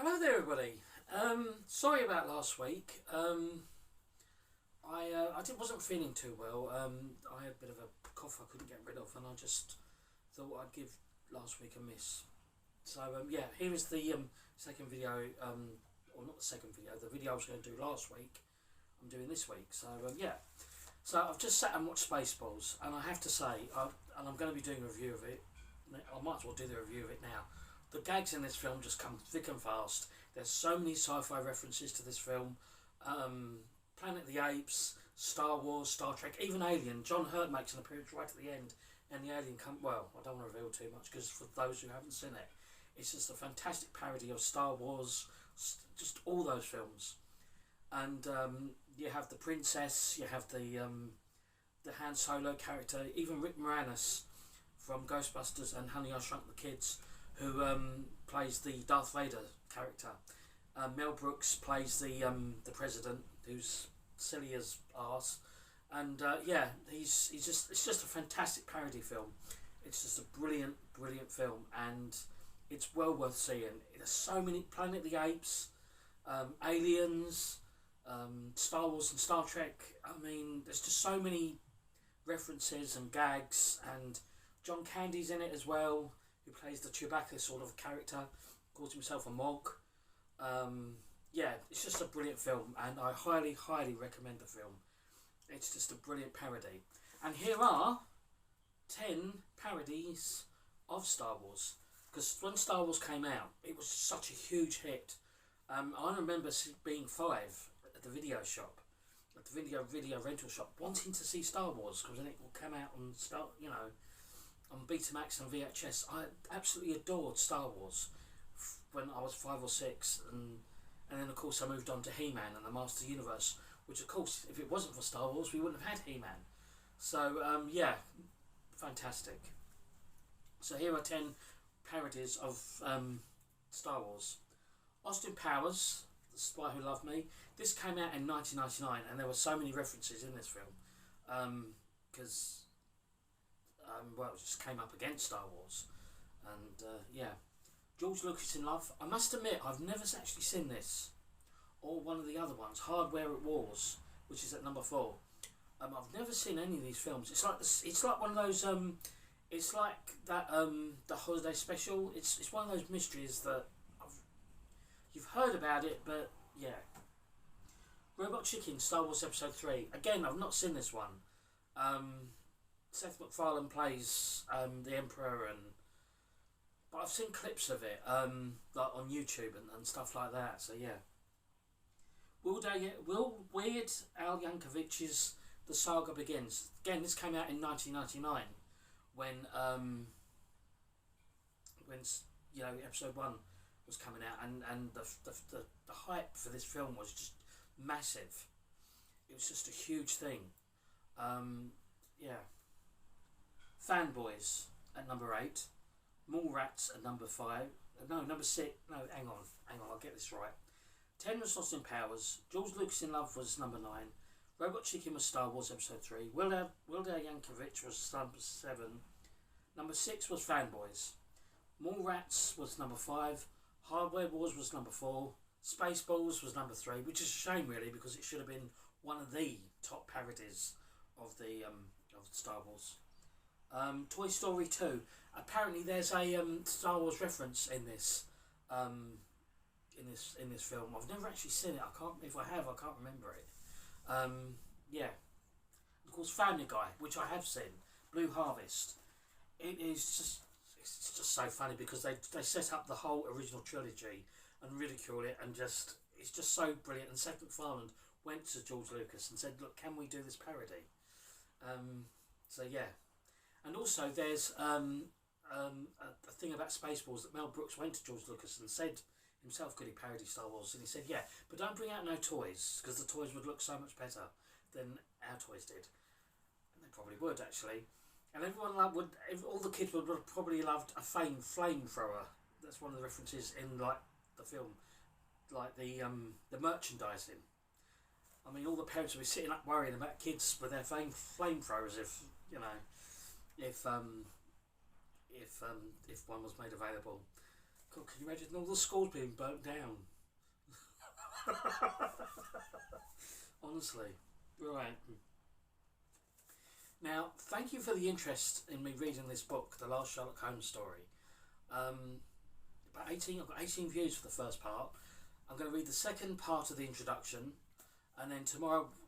Hello there, everybody. Sorry about last week. Wasn't feeling too well. I had a bit of a cough I couldn't get rid of, and I just thought I'd give last week a miss. So yeah, here is the second video. Or not the second video. The video I was going to do last week, I'm doing this week. So yeah. So I've just sat and watched Spaceballs, and I have to say, and I'm going to be doing a review of it. I might as well do the review of it now. The gags in this film just come thick and fast. There's so many sci-fi references to this film. Planet of the Apes, Star Wars, Star Trek, even Alien. John Hurt makes an appearance right at the end, and the alien well, I don't want to reveal too much because for those who haven't seen it, it's just a fantastic parody of Star Wars, just all those films. And you have the princess, you have the Han Solo character, even Rick Moranis from Ghostbusters and Honey, I Shrunk the Kids, who plays the Darth Vader character. Mel Brooks plays the president, who's silly as arse, and yeah, it's just a fantastic parody film. It's just a brilliant film, and it's well worth seeing. There's so many Planet of the Apes, Aliens, Star Wars and Star Trek. I mean, there's just so many references and gags, and John Candy's in it as well, who plays the Chewbacca sort of character, calls himself a Mog. Yeah, it's just a brilliant film, and I highly recommend the film. It's just a brilliant parody. And here are 10 parodies of Star Wars. Because when Star Wars came out, it was such a huge hit. I remember being 5 at the video shop, at the video rental shop, wanting to see Star Wars, because then it will come out and start, on Betamax and VHS. I absolutely adored Star Wars when I was 5 or 6, and then of course I moved on to He-Man and the Master Universe, which of course, if it wasn't for Star Wars, we wouldn't have had He-Man. So yeah, fantastic. So here are 10 parodies of Star Wars. Austin Powers, The Spy Who Loved Me. This came out in 1999, and there were so many references in this film, because well, it just came up against Star Wars, and yeah. George Lucas in Love. I must admit, I've never actually seen this, or one of the other ones, Hardware at Wars, which is at number 4. I've never seen any of these films. It's like one of those. It's like that. The holiday special. It's one of those mysteries that you've heard about it, but yeah. Robot Chicken, Star Wars Episode 3. Again, I've not seen this one. Seth MacFarlane plays the Emperor, but I've seen clips of it, like on YouTube and stuff like that. So yeah. Weird Al Yankovic's The Saga Begins. Again, this came out in 1999, when Episode 1 was coming out, and the hype for this film was just massive. It was just a huge thing. Yeah. Fanboys at number 8. Mallrats at number 5. No, number 6. No, hang on, I'll get this right. 10 was Austin Powers. George Lucas in Love was number 9. Robot Chicken was Star Wars Episode 3. Weird Al Yankovic was number 7. Number 6 was Fanboys. Mallrats was number 5. Hardware Wars was number 4. Spaceballs was number 3, which is a shame really, because it should have been one of the top parodies of the of Star Wars. Toy Story 2. Apparently, there's a Star Wars reference in this in this film. I've never actually seen it. If I have, I can't remember it. Yeah. Of course, Family Guy, which I have seen. Blue Harvest. It's just so funny, because they set up the whole original trilogy and ridicule it, and it's just so brilliant. And Seth MacFarlane went to George Lucas and said, "Look, can we do this parody?" So yeah. And also, there's a thing about Spaceballs that Mel Brooks went to George Lucas and said himself, could he parody Star Wars? And he said, yeah, but don't bring out no toys, because the toys would look so much better than our toys did. And they probably would, actually. And everyone all the kids would have probably loved a flamethrower. That's one of the references in like the film, like the merchandising. I mean, all the parents would be sitting up worrying about kids with their flamethrowers if one was made available, God, can you imagine all the schools being burnt down? Honestly. Right. Now, thank you for the interest in me reading this book, The Last Sherlock Holmes Story. I've got 18 views for the first part. I'm going to read the second part of the introduction, and then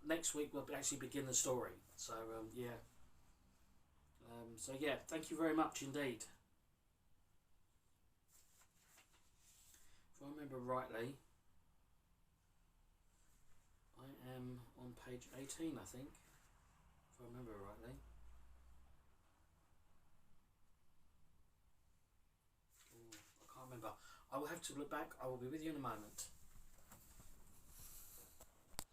next week, we'll actually begin the story. So, yeah. Thank you very much indeed. If I remember rightly, I am on page 18, I think. If I remember rightly. I can't remember. I will have to look back. I will be with you in a moment.